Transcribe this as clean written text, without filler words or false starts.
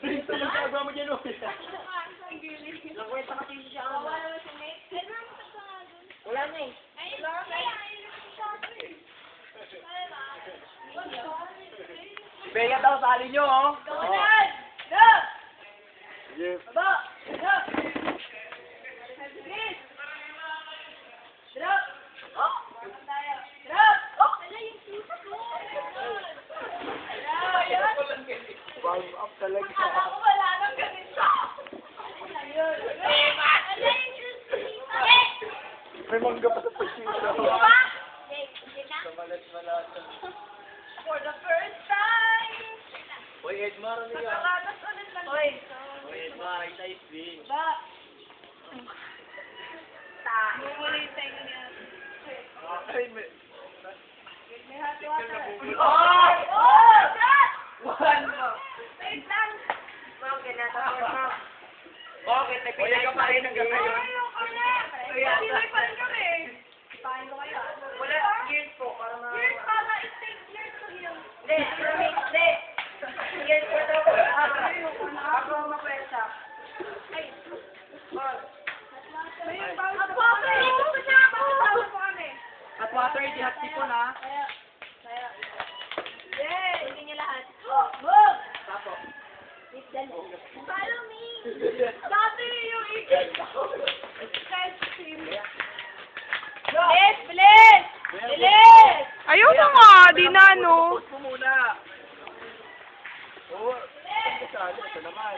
Ito ang ginagawa mo dyan, oh. Nakwenta kasi siya ako. Wala na eh. Bega daw, sali nyo, oh. Donald! Go! Sige. Baba! Drop! Drop! Oh! Drop! Oh! Ala yung susa ko! Warm up talaga. Ako wala nang ganito! Ayun! Ala yung susa! May mangga pa sa pagkita. Diba? Malat-malat. For the first time! Hoy, Edmar, ano yan? Nakakatas ulit lang. Hoy! Hoy, Edmar, ita is big. Ba? Mumuli sa inyo niya. Ay, may... May hot water. Oh! Oh! Shot! One mo. Wait lang! Ma'am, kinatapos ma'am. Bakit? Nagpilay ka pa rin hanggang ngayon. Ayaw ko na! Pilay pa rin kami. Paano ko kayo? Wala, years po, para ma... Years para i-take years to you. Hindi, hindi. Years po daw. Ako makwenta. Ay! Ma'am, May bawal sa water! Ito pa na ako! Bawal po kami. At water, di hot tipo na. Kaya. Yay! Hindi niya lahat. Move! Tapo. Follow me! Dati yung ikin ko. Guys, team. Bilis! Bilis! Bilis! Ayaw na nga, di na ano. Post mo muna. Oo. Ito naman.